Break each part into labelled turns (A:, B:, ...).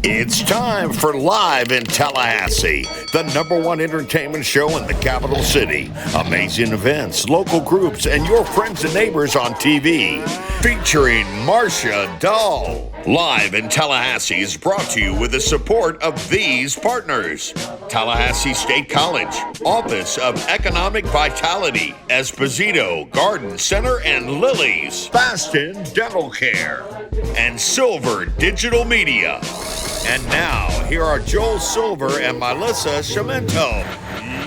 A: It's time for Live in Tallahassee, the #1 entertainment show in the capital city. Amazing events, local groups, and your friends and neighbors on TV. Featuring Marcia Dahl. Live in Tallahassee is brought to you with the support of these partners. Tallahassee State College, Office of Economic Vitality, Esposito Garden Center and Lily's, Baston Dental Care, and Silver Digital Media. And now, here are Joel Silver and Melissa Cimento.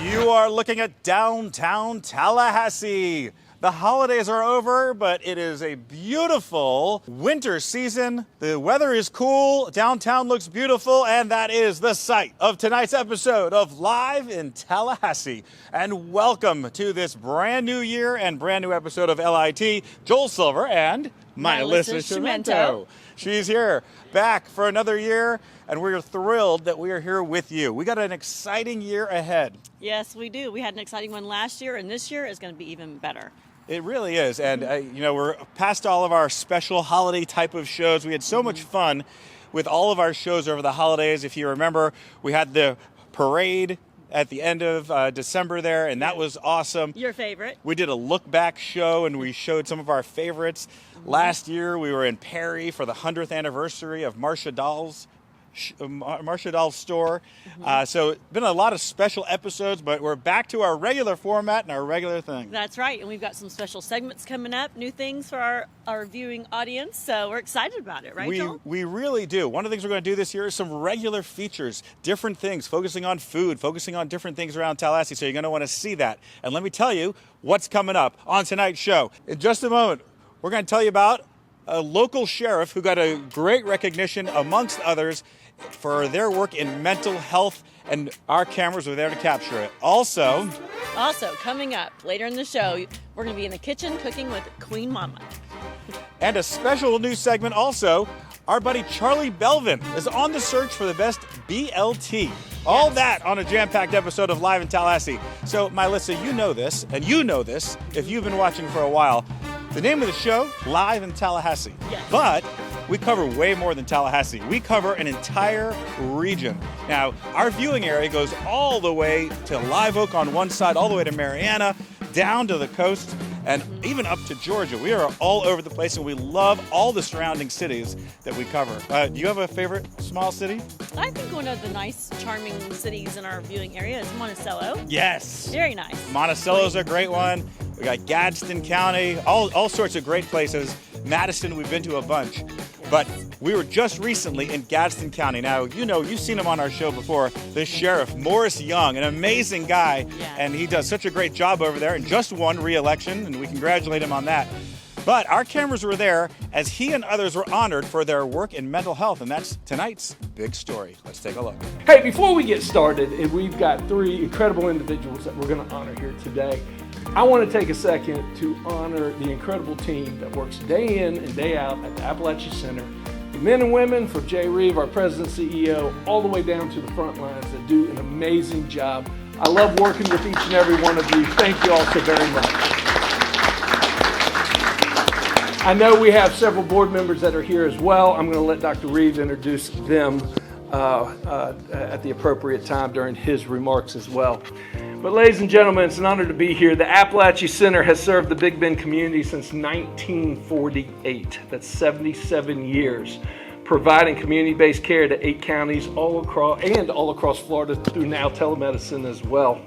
B: You are looking at downtown Tallahassee. The holidays are over, but it is a beautiful winter season. The weather is cool, downtown looks beautiful, and that is the site of tonight's episode of Live in Tallahassee. And welcome to this brand new year and brand new episode of LIT. Joel Silver and Melissa Cimento. She's here, back for another year, and we're thrilled that we are here with you. We got an exciting year ahead.
C: Yes, we do. We had an exciting one last year, and this year is going to be even better.
B: It really is. And, we're past all of our special holiday type of shows. We had so much fun with all of our shows over the holidays. If you remember, we had the parade at the end of December there, and that was awesome.
C: Your favorite.
B: We did a look back show, and we showed some of our favorites. Last year, we were in Perry for the 100th anniversary of Marcia Dahl's store. So it's been a lot of special episodes, but we're back to our regular format and our regular thing.
C: That's right. And we've got some special segments coming up, new things for our viewing audience. So we're excited about it, right, Joel?
B: We really do. One of the things we're going to do this year is some regular features, different things, focusing on food, focusing on different things around Tallahassee. So you're going to want to see that. And let me tell you what's coming up on tonight's show. In just a moment, we're going to tell you about a local sheriff who got a great recognition, amongst others, for their work in mental health, and our cameras were there to capture it. Also,
C: coming up later in the show, we're going to be in the kitchen cooking with Queen Mama.
B: And a special new segment also, our buddy Charlie Belvin is on the search for the best BLT. All that on a jam-packed episode of Live in Tallahassee. So, Melissa, you know this, and you know this if you've been watching for a while. The name of the show, Live in Tallahassee.
C: Yes.
B: But we cover way more than Tallahassee. We cover an entire region. Now, our viewing area goes all the way to Live Oak on one side, all the way to Marianna, down to the coast, and even up to Georgia. We are all over the place, and we love all the surrounding cities that we cover. Do you have a favorite small city?
C: I think one of the nice, charming cities in our viewing area is Monticello.
B: Yes.
C: Very nice.
B: Monticello's a great one. We got Gadsden County, all sorts of great places. Madison, we've been to a bunch. But we were just recently in Gadsden County. Now, you've seen him on our show before, the sheriff, Morris Young, an amazing guy.
C: Yeah.
B: And he does such a great job over there and just won re-election, and we congratulate him on that. But our cameras were there as he and others were honored for their work in mental health, and that's tonight's big story. Let's take a look.
D: Hey, before we get started, and we've got three incredible individuals that we're going to honor here today, I want to take a second to honor the incredible team that works day in and day out at the Appalachia Center. The men and women from Jay Reeve, our president and CEO, all the way down to the front lines that do an amazing job. I love working with each and every one of you. Thank you all so very much. I know we have several board members that are here as well. I'm going to let Dr. Reeves introduce them at the appropriate time during his remarks as well. But ladies and gentlemen, it's an honor to be here. The Appalachia Center has served the Big Bend community since 1948. That's 77 years, providing community-based care to 8 counties all across Florida through now telemedicine as well.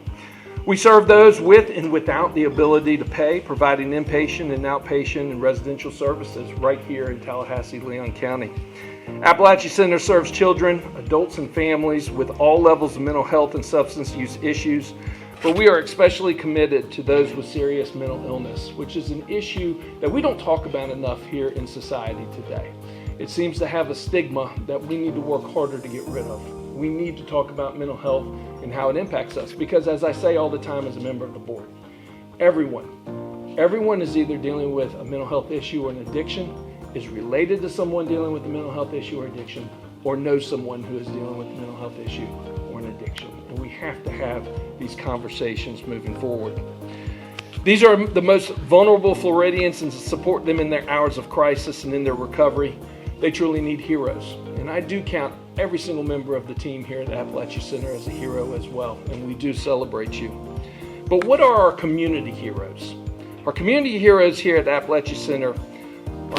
D: We serve those with and without the ability to pay, providing inpatient and outpatient and residential services right here in Tallahassee, Leon County. Appalachia Center serves children, adults, and families with all levels of mental health and substance use issues, but we are especially committed to those with serious mental illness, which is an issue that we don't talk about enough here in society today. It seems to have a stigma that we need to work harder to get rid of. We need to talk about mental health and how it impacts us, because as I say all the time as a member of the board, everyone is either dealing with a mental health issue or an addiction, is related to someone dealing with a mental health issue or addiction, or knows someone who is dealing with a mental health issue or an addiction. And we have to have these conversations moving forward. These are the most vulnerable Floridians, and to support them in their hours of crisis and in their recovery, they truly need heroes. And And I do count every single member of the team here at Appalachia Center as a hero as well, and we do celebrate you. But what are our community heroes? Our community heroes here at Appalachia Center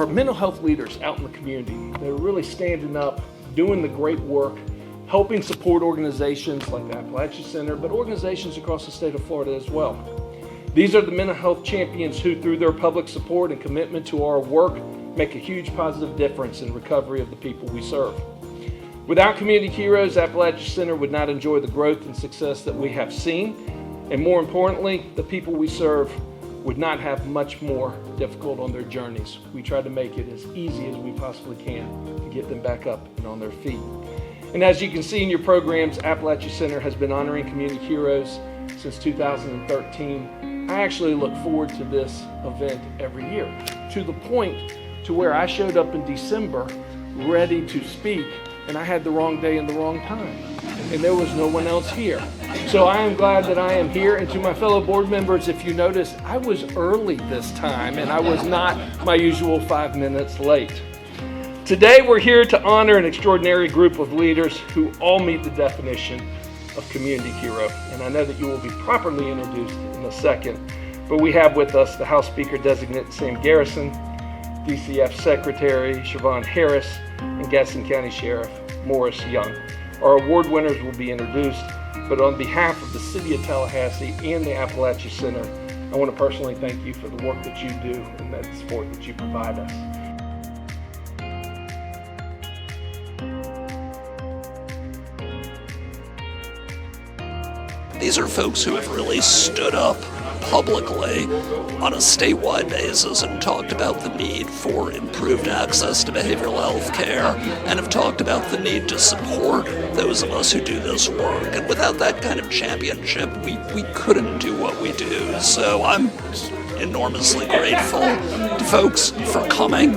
D: are mental health leaders out in the community. They're really standing up, doing the great work, helping support organizations like the Appalachia Center, but organizations across the state of Florida as well. These are the mental health champions who, through their public support and commitment to our work, make a huge positive difference in recovery of the people we serve. Without community heroes, Appalachia Center would not enjoy the growth and success that we have seen, and more importantly, the people we serve would not have much more difficult on their journeys. We try to make it as easy as we possibly can to get them back up and on their feet. And as you can see in your programs, Appalachia Center has been honoring community heroes since 2013. I actually look forward to this event every year, to the point to where I showed up in December ready to speak, and I had the wrong day and the wrong time, and there was no one else here. So I am glad that I am here, and to my fellow board members, if you notice, I was early this time, and I was not my usual 5 minutes late. Today we're here to honor an extraordinary group of leaders who all meet the definition of community hero, and I know that you will be properly introduced in a second, but we have with us the House Speaker Designate Sam Garrison, DCF Secretary Siobhan Harris, and Gaston County Sheriff Morris Young. Our award winners will be introduced, but on behalf of the City of Tallahassee and the Appalachia Center, I want to personally thank you for the work that you do and that support that you provide us.
E: These are folks who have really stood up publicly on a statewide basis and talked about the need for improved access to behavioral health care and have talked about the need to support those of us who do this work. And without that kind of championship, we couldn't do what we do. So I'm enormously grateful to folks for coming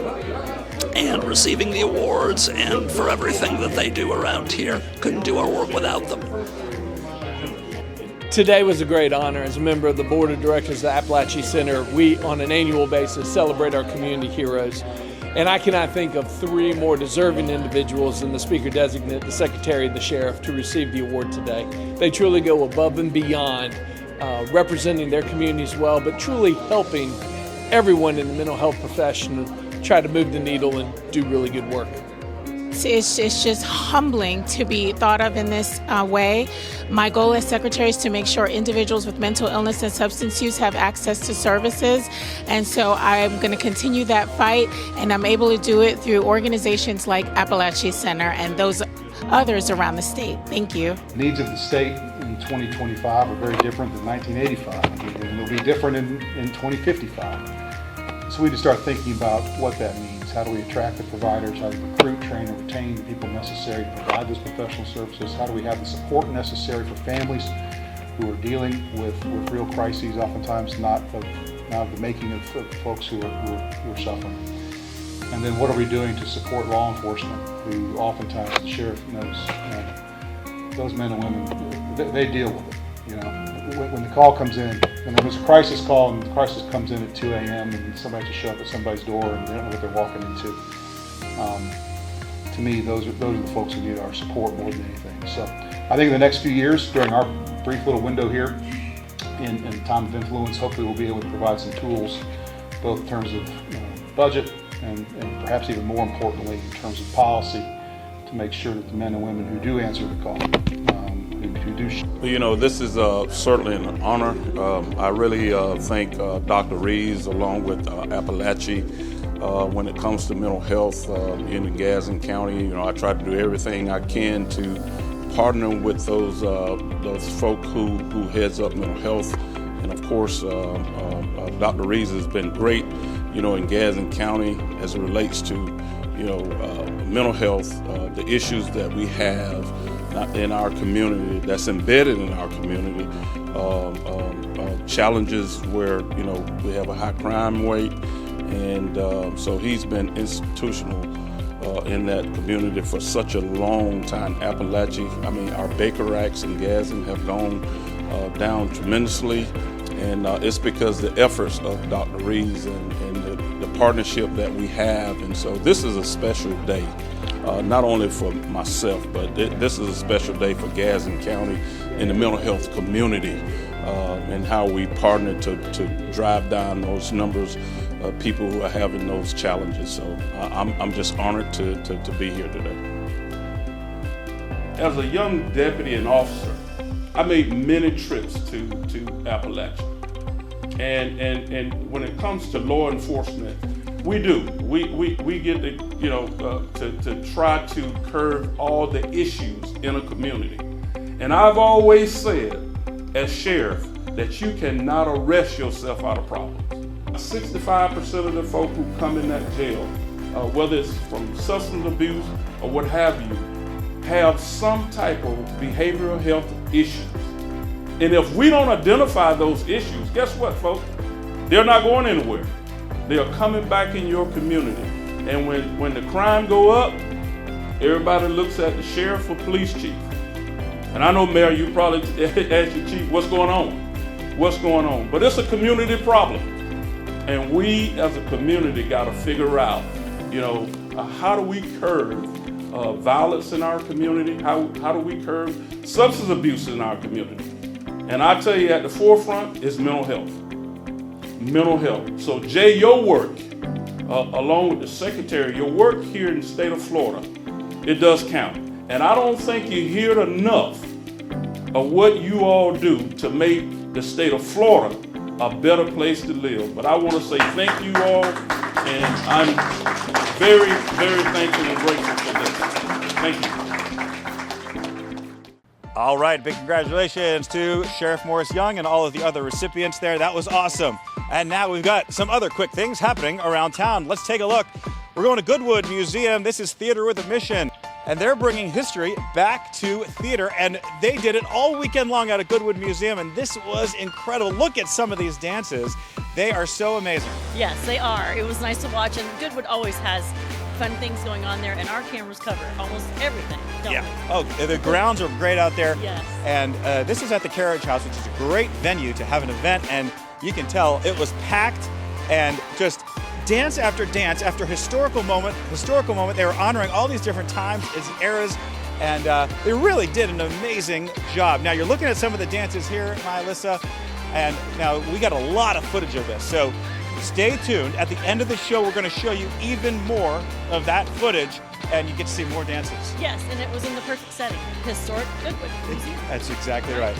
E: and receiving the awards and for everything that they do around here. Couldn't do our work without them.
D: Today was a great honor. As a member of the Board of Directors of the Appalachia Center, we, on an annual basis, celebrate our community heroes. And I cannot think of three more deserving individuals than the Speaker Designate, the Secretary, and the Sheriff to receive the award today. They truly go above and beyond representing their communities well, but truly helping everyone in the mental health profession try to move the needle and do really good work.
F: It's just humbling to be thought of in this way. My goal as secretary is to make sure individuals with mental illness and substance use have access to services, and so I'm going to continue that fight, and I'm able to do it through organizations like Appalachia Center and those others around the state. Thank you.
G: The needs of the state in 2025 are very different than 1985, and they'll be different in 2055. So we need to start thinking about what that means. How do we attract the providers? How do we recruit, train, and retain the people necessary to provide those professional services? How do we have the support necessary for families who are dealing with real crises, oftentimes not of the making of folks who are suffering? And then what are we doing to support law enforcement, who oftentimes, the sheriff knows, those men and women, they deal with it. When the call comes in, when there's a crisis call and the crisis comes in at 2 a.m. and somebody has to show up at somebody's door and they don't know what they're walking into, to me, those are the folks who need our support more than anything. So I think in the next few years, during our brief little window here in time of influence, hopefully we'll be able to provide some tools, both in terms of budget and perhaps even more importantly, in terms of policy, to make sure that the men and women who do answer the call,
H: this is certainly an honor. I really thank Dr. Reeves along with Appalachia when it comes to mental health in Gaston County. I try to do everything I can to partner with those folk who heads up mental health. And of course, Dr. Reeves has been great, in Gaston County as it relates to, mental health, the issues that we have in our community, that's embedded in our community, challenges where, we have a high crime rate, and so he's been institutional in that community for such a long time. Appalachia, our Baker Acts in Gaston have gone down tremendously, and it's because the efforts of Dr. Reeves and the the partnership that we have. And so this is a special day, not only for myself, but this is a special day for Gadsden County and the mental health community, and how we partner to drive down those numbers of people who are having those challenges. So I'm just honored to be here today. As a young deputy and officer, I made many trips to Appalachia. And when it comes to law enforcement, we get to try to curb all the issues in a community. And I've always said, as sheriff, that you cannot arrest yourself out of problems. 65% of the folk who come in that jail, whether it's from substance abuse or what have you, have some type of behavioral health issues. And if we don't identify those issues, guess what, folks? They're not going anywhere. They are coming back in your community. And when the crime go up, everybody looks at the sheriff or police chief. And I know, Mayor, you probably ask your chief, what's going on? What's going on? But it's a community problem. And we as a community got to figure out, how do we curb violence in our community? How do we curb substance abuse in our community? And I tell you, at the forefront is mental health. Mental health. So Jay, your work, along with the secretary, your work here in the state of Florida, it does count. And I don't think you hear enough of what you all do to make the state of Florida a better place to live. But I want to say thank you all, and I'm very, very thankful and grateful for this. Thank you.
B: All right, big congratulations to Sheriff Morris Young and all of the other recipients there. That was awesome. And now we've got some other quick things happening around town. Let's take a look. We're going to Goodwood Museum. This is Theater with a Mission. And they're bringing history back to theater. And they did it all weekend long at a Goodwood Museum. And this was incredible. Look at some of these dances. They are so amazing.
C: Yes, they are. It was nice to watch. And Goodwood always has fun things going on there. And our cameras cover almost everything, don't they?
B: Oh, the grounds are great out there.
C: Yes.
B: And this is at the Carriage House, which is a great venue to have an event. And you can tell it was packed and just dance after historical moment. They were honoring all these different times and eras, and they really did an amazing job. Now you're looking at some of the dances here, Alyssa, and now we got a lot of footage of this. So stay tuned. At the end of the show, we're going to show you even more of that footage, and you get to see more dances.
C: Yes, and it was in the perfect setting. Historic Goodwood Museum.
B: That's exactly right.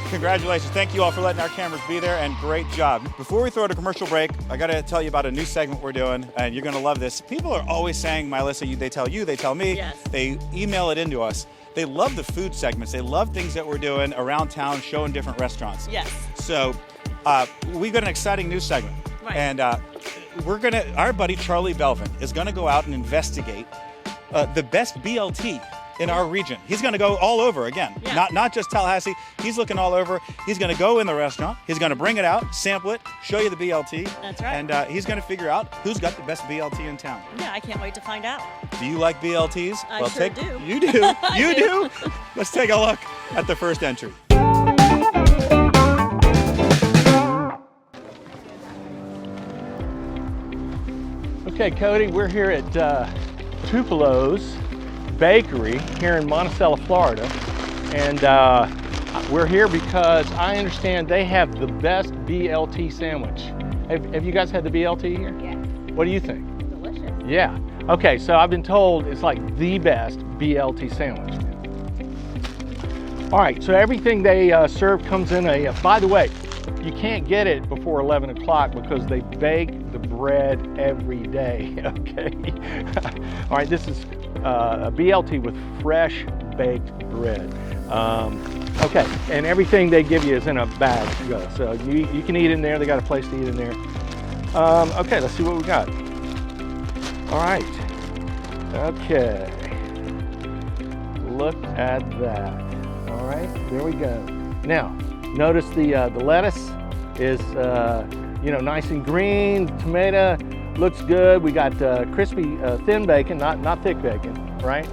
B: Congratulations. Thank you all for letting our cameras be there, and great job. Before we throw to commercial break, I got to tell you about a new segment we're doing, and you're going to love this. People are always saying, Alyssa, they tell you, they tell me,
C: yes.
B: They email it into us. They love the food segments. They love things that we're doing around town, showing different restaurants.
C: Yes.
B: So we've got an exciting new segment.
C: Right.
B: And our buddy Charlie Belvin is going to go out and investigate the best BLT in our region. He's going to go all over again,
C: yeah.
B: not just Tallahassee. He's looking all over. He's going to go in the restaurant. He's going to bring it out, sample it, show you the BLT.
C: That's right.
B: And he's going to figure out who's got the best BLT in town.
C: Yeah, I can't wait to find out.
B: Do you like BLTs?
C: I sure do.
B: You do. You do. Let's take a look at the first entry.
D: Okay, Cody, we're here at Tupelo's Bakery here in Monticello, Florida, and we're here because I understand they have the best BLT sandwich. Have you guys had the BLT here?
I: Yeah.
D: What do you think?
I: Delicious.
D: Yeah. Okay, so I've been told it's like the best BLT sandwich. All right, so everything they serve comes in a, by the way, you can't get it before 11 o'clock because they bake the bread every day, okay? All right, this is a BLT with fresh baked bread. Okay, and everything they give you is in a bag to go. So you can eat in there. They got a place to eat in there. Okay, let's see what we got. All right, okay. Look at that. All right, there we go. Now, notice the lettuce is nice and green. Tomato looks good. We got crispy thin bacon, not thick bacon, right?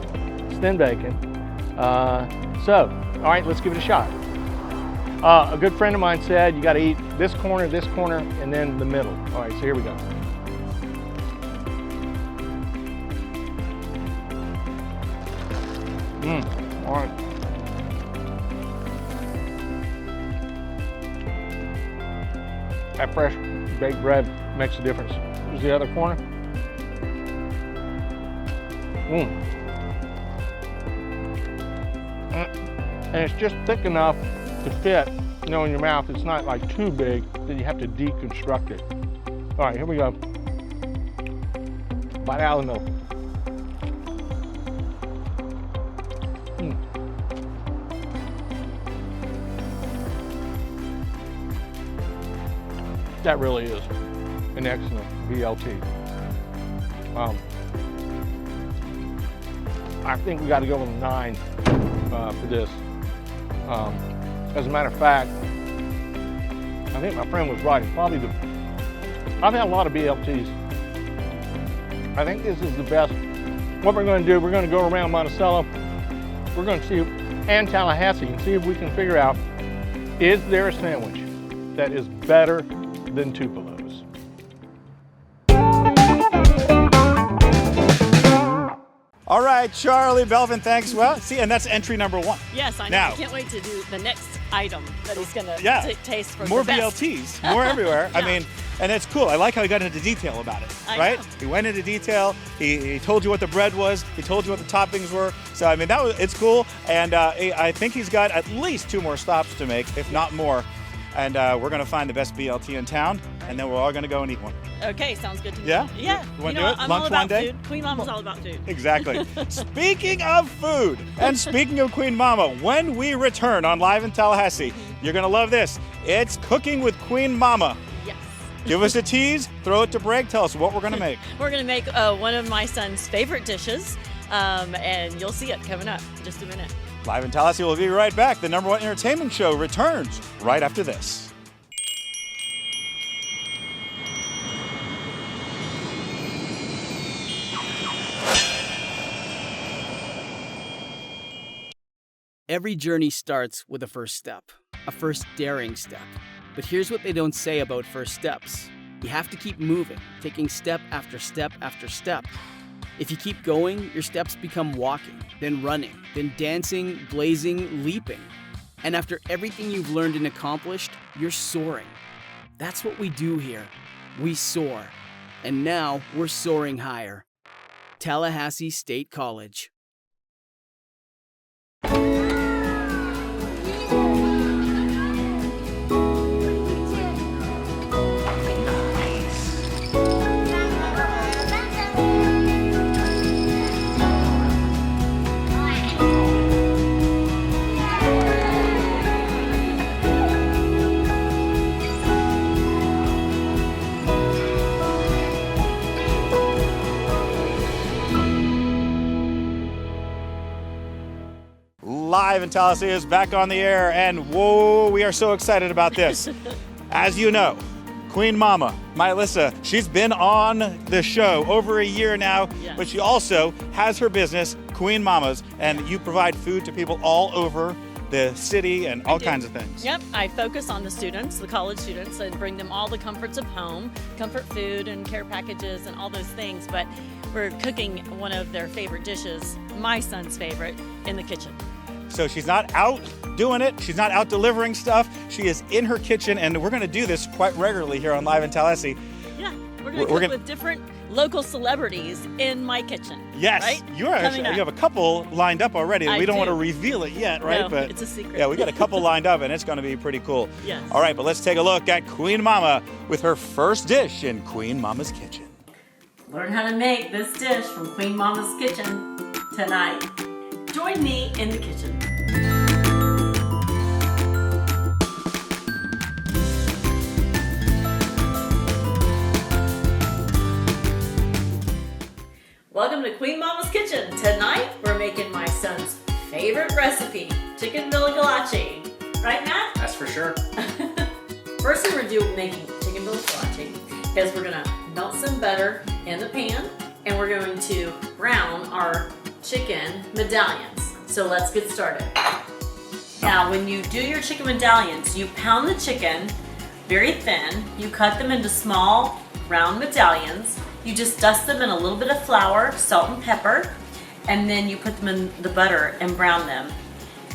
D: It's thin bacon. So, all right, let's give it a shot. A good friend of mine said you got to eat this corner, and then the middle. All right, so here we go. All right. That fresh baked bread makes a difference. Here's the other corner. And it's just thick enough to fit, in your mouth. It's not like too big that you have to deconstruct it. All right, here we go. Bite out of the milk. That really is an excellent BLT. I think we got to go with a 9 for this. As a matter of fact, I think my friend was right. I've had a lot of BLTs. I think this is the best. What we're going to do, we're going to go around Monticello. We're going to see, and Tallahassee, and see if we can figure out, is there a sandwich that is better than Tupelo's?
B: All right, Charlie Belvin, thanks. Well, see, and that's entry number 1.
C: Yes, I know.
B: Now,
C: I can't wait to do the next item that he's going to taste for
B: more
C: the best.
B: BLTs, more everywhere.
C: Yeah.
B: I mean, and it's cool. I like how he got into detail about it, right?
C: know.
B: He went into detail. He told you what the bread was. He told you what the toppings were. So, I mean, it's cool. And I think he's got at least 2 more stops to make, if not more. And we're going to find the best BLT in town, and then we're all going to go and eat one.
C: Okay, sounds good to me.
B: Yeah?
C: Yeah.
B: You wanna do it?
C: I'm
B: Lunch
C: all about
B: one day?
C: food. Queen Mama's all about food.
B: Exactly. Speaking of food, and speaking of Queen Mama, when we return on Live in Tallahassee, you're going to love this. It's Cooking with Queen Mama.
C: Yes.
B: Give us a tease, throw it to break, tell us what we're going to make.
C: We're going to make one of my son's favorite dishes, and you'll see it coming up in just a minute.
B: Live in Tallahassee, we'll be right back. The #1 entertainment show returns right after this.
I: Every journey starts with a first step, a first daring step. But here's what they don't say about first steps. You have to keep moving, taking step after step after step. If you keep going, your steps become walking, then running, then dancing, blazing, leaping. And after everything you've learned and accomplished, you're soaring. That's what we do here. We soar. And now we're soaring higher. Tallahassee State College.
B: Live in Tallahassee is back on the air, and whoa, we are so excited about this. As you know, Queen Mama, my Alyssa, she's been on the show over a year now,
C: Yes.
B: but she also has her business, Queen Mama's, and you provide food to people all over the city and all kinds of things.
C: Yep, I focus on the students, the college students, and bring them all the comforts of home, comfort food and care packages and all those things, but we're cooking one of their favorite dishes, my son's favorite, in the kitchen.
B: So she's not out doing it. She's not out delivering stuff. She is in her kitchen, and we're going to do this quite regularly here on Live in Tallahassee.
C: Yeah, we're going to cook with different local celebrities in my kitchen.
B: Yes,
C: right?
B: you are. Actually, you have a couple lined up already.
C: I
B: We don't
C: do.
B: want to reveal it yet, right?
C: No,
B: but
C: it's a secret.
B: Yeah, we got a couple lined up, and it's going to be pretty cool.
C: Yes.
B: All right, but let's take a look at Queen Mama with her first dish in Queen Mama's kitchen.
C: Learn how to make this dish from Queen Mama's kitchen tonight. Join me in the kitchen. Welcome to Queen Mama's kitchen. Tonight we're making my son's favorite recipe, chicken vilagalachi. Right, Matt?
J: That's for sure.
C: First thing we're doing making chicken vilagalachi is we're gonna melt some butter in the pan and we're going to brown our chicken medallions. So let's get started. Now when you do your chicken medallions, you pound the chicken very thin. You cut them into small round medallions. You just dust them in a little bit of flour, salt and pepper, and then you put them in the butter and brown them.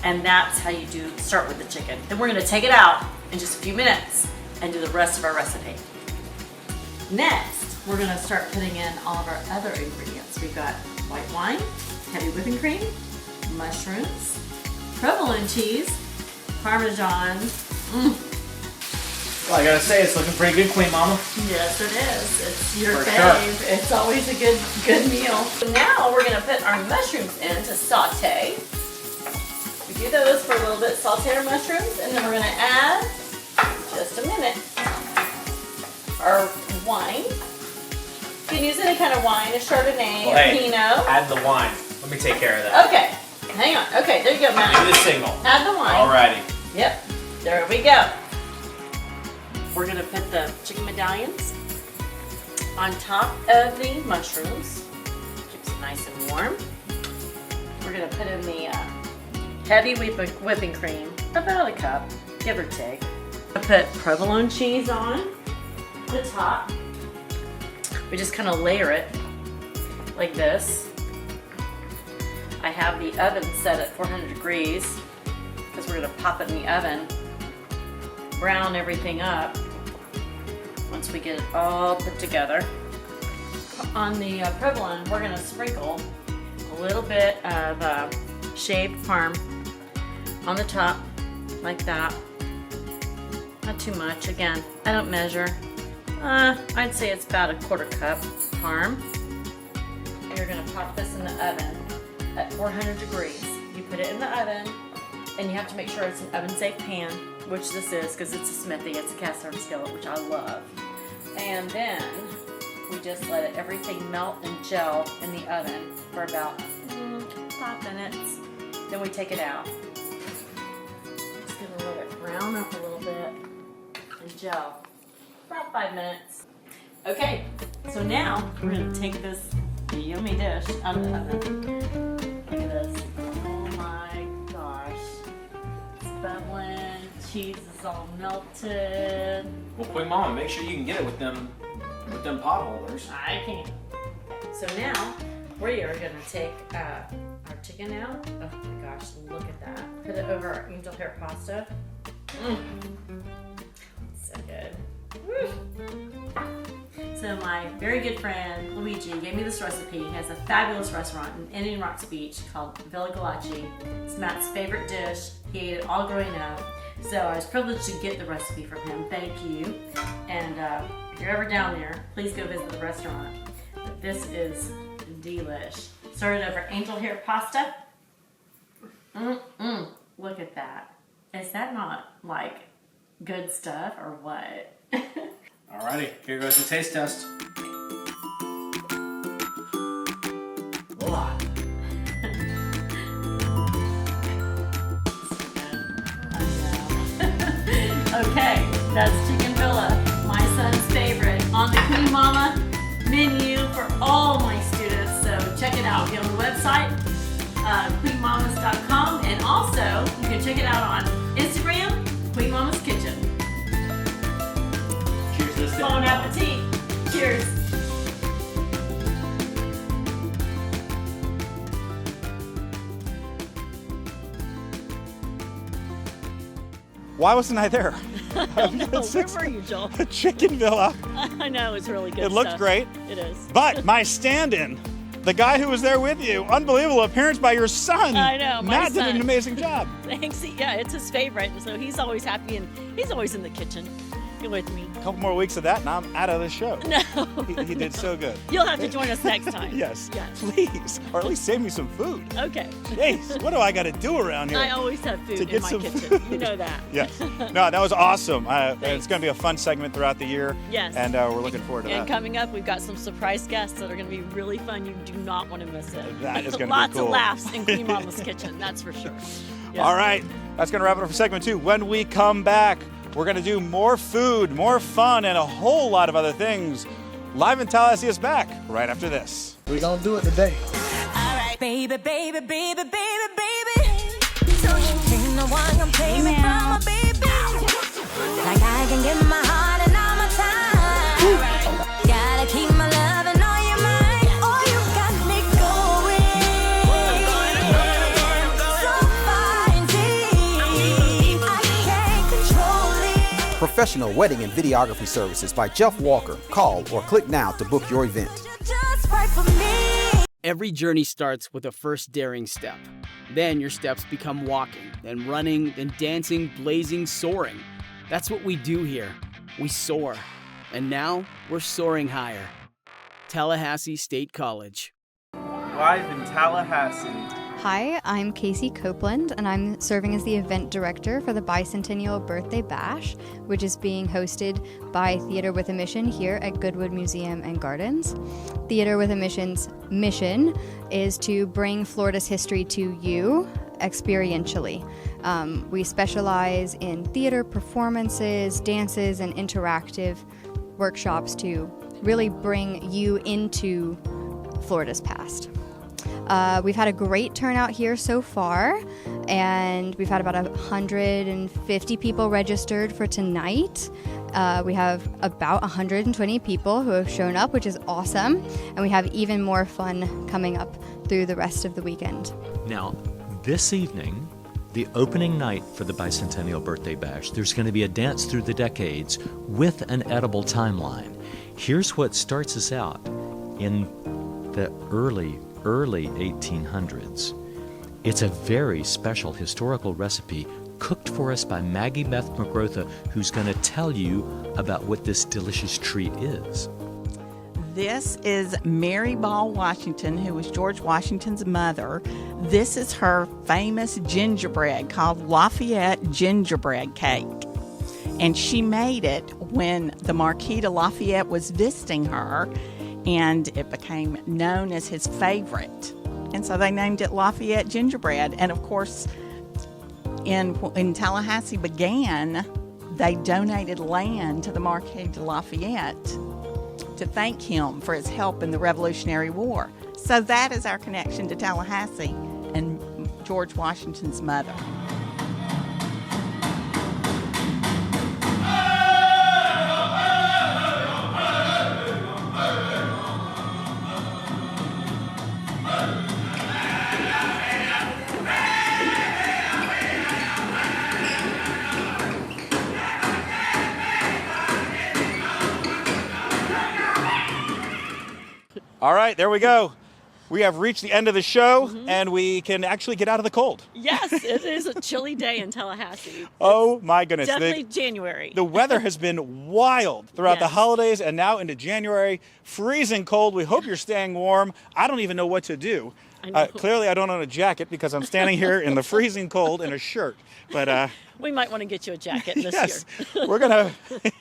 C: And that's how you start with the chicken. Then we're gonna take it out in just a few minutes and do the rest of our recipe. Next, we're gonna start putting in all of our other ingredients. We've got white wine, heavy whipping cream, mushrooms, provolone cheese, Parmesan.
J: Well, I gotta say, it's looking pretty good, Queen Mama.
C: Yes, it is. It's your
J: For
C: fave.
J: sure.
C: It's always a good meal. So now we're gonna put our mushrooms in to saute. We do those for a little bit, saute our mushrooms, and then we're gonna add, just a minute, our wine. You can use any kind of wine, a Chardonnay,
J: Well,
C: a
J: hey,
C: Pinot.
J: add the wine. Let me take care of that.
C: Okay, hang on. Okay, there you go, Matt.
J: Give me the signal.
C: Add the wine.
J: Alrighty.
C: Yep, there we go. We're gonna put the chicken medallions on top of the mushrooms. Keeps it nice and warm. We're gonna put in the heavy whipping cream, about a cup, give or take. I put provolone cheese on the top. We just kind of layer it like this. I have the oven set at 400 degrees because we're gonna pop it in the oven. Brown everything up once we get it all put together. On the provolone, we're gonna sprinkle a little bit of shaved parm on the top, like that. Not too much. Again, I don't measure. I'd say it's about a quarter cup parm. And you're gonna pop this in the oven at 400 degrees. You put it in the oven, and you have to make sure it's an oven-safe pan, which this is because it's a Smithy, it's a cast iron skillet, which I love. And then we just let everything melt and gel in the oven for about 5 minutes. Then we take it out. Just gonna let it brown up a little bit and gel. About 5 minutes. Okay, so now we're gonna take this yummy dish out of the oven. Look at this. Oh my gosh. It's bubbling, cheese is all melted.
J: Well, Queen Mama, make sure you can get it with them pot holders.
C: I can. So now we are gonna take our chicken out. Oh my gosh, look at that. Put it over our angel hair pasta. So good. So my very good friend Luigi gave me this recipe. He has a fabulous restaurant in Indian Rocks Beach called Villa Galachi. It's Matt's favorite dish. He ate it all growing up. So I was privileged to get the recipe from him. Thank you. And if you're ever down there, please go visit the restaurant. But this is delish. Serve it over angel hair pasta. Look at that. Is that not like good stuff or what?
J: Alrighty, here goes the taste test. Voila.
C: Okay, that's Chicken Villa, my son's favorite, on the Queen Mama menu for all my students. So check it out. Get on the website, queenmamas.com, and also you can check it out on Instagram, Queen Mama's Kitchen.
J: Cheers to this.
C: Bon appetit. Cheers.
B: Why wasn't I there?
C: Where were you, Joel?
B: Chicken Villa.
C: I know, it's really good
B: It looked
C: stuff.
B: great.
C: It is.
B: But my stand-in, the guy who was there with you, unbelievable appearance by your son.
C: I know, my
B: Matt did
C: son.
B: an amazing job.
C: Thanks. Yeah, it's his favorite, so he's always happy and he's always in the kitchen with me.
B: A couple more weeks of that and I'm out of the show.
C: No.
B: He did so good.
C: You'll have to join us next time.
B: Yes.
C: Yes.
B: Please. Or at least save me some food.
C: Okay.
B: Jeez, what do I got to do around here?
C: I always have food
B: to
C: in
B: get
C: my
B: some
C: kitchen.
B: food.
C: You know that.
B: Yes. No, that was awesome. It's going to be a fun segment throughout the year.
C: Yes.
B: And we're looking forward to
C: And
B: that.
C: coming up, we've got some surprise guests that are going to be really fun. You do not want to miss it.
B: That is gonna be
C: Lots
B: cool.
C: of laughs in Queen Mama's kitchen, that's for sure. Yeah.
B: All right. That's going to wrap it up for segment 2. When we come back, we're going to do more food, more fun, and a whole lot of other things. Live in Tallahassee is back right after this.
K: We're gonna do it today.
L: Alright, baby, baby, baby, baby, baby. So you ain't no one gonna take me from my baby. Like I can give my heart and all my time. Gotta keep my love and all your mind. Oh, you got me going.
K: professional wedding and videography services by Jeff Walker. Call or click now to book your event.
L: Just right for me.
I: Every journey starts with a first daring step. Then your steps become walking, then running, then dancing, blazing, soaring. That's what we do here. We soar. And now we're soaring higher. Tallahassee State College.
M: Live in Tallahassee.
N: Hi, I'm Casey Copeland, and I'm serving as the event director for the Bicentennial Birthday Bash, which is being hosted by Theater with a Mission here at Goodwood Museum and Gardens. Theater with a Mission's mission is to bring Florida's history to you experientially. We specialize in theater performances, dances, and interactive workshops to really bring you into Florida's past. We've had a great turnout here so far, and we've had about 150 people registered for tonight. We have about 120 people who have shown up, which is awesome, and we have even more fun coming up through the rest of the weekend.
O: Now, this evening, the opening night for the Bicentennial Birthday Bash, there's going to be a dance through the decades with an edible timeline. Here's what starts us out in the early 1800s. It's a very special historical recipe cooked for us by Maggie Beth McGrotha, who's going to tell you about what this delicious treat is.
P: This is Mary Ball Washington, who was George Washington's mother. This is her famous gingerbread called Lafayette gingerbread cake. And she made it when the Marquis de Lafayette was visiting her, and it became known as his favorite. And so they named it Lafayette gingerbread. And of course, when Tallahassee began, they donated land to the Marquis de Lafayette to thank him for his help in the Revolutionary War. So that is our connection to Tallahassee and George Washington's mother.
B: All right, there we go. We have reached the end of the show, and we can actually get out of the cold.
C: Yes, it is a chilly day in Tallahassee.
B: Oh, my goodness.
C: Definitely January.
B: The weather has been wild throughout the holidays and now into January. Freezing cold. We hope you're staying warm. I don't even know what to do. Clearly, I don't own a jacket because I'm standing here in the freezing cold in a shirt. But
C: we might want to get you a jacket this year.
B: We're going to...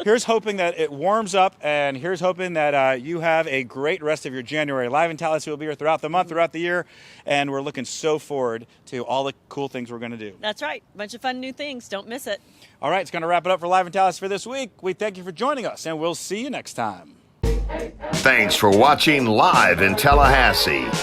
B: Here's hoping that it warms up, and here's hoping that you have a great rest of your January. Live in Tallahassee will be here throughout the month, throughout the year, and we're looking so forward to all the cool things we're going to do.
C: That's right. Bunch of fun new things. Don't miss it.
B: All right, it's going to wrap it up for Live in Tallahassee for this week. We thank you for joining us, and we'll see you next time.
A: Thanks for watching Live in Tallahassee.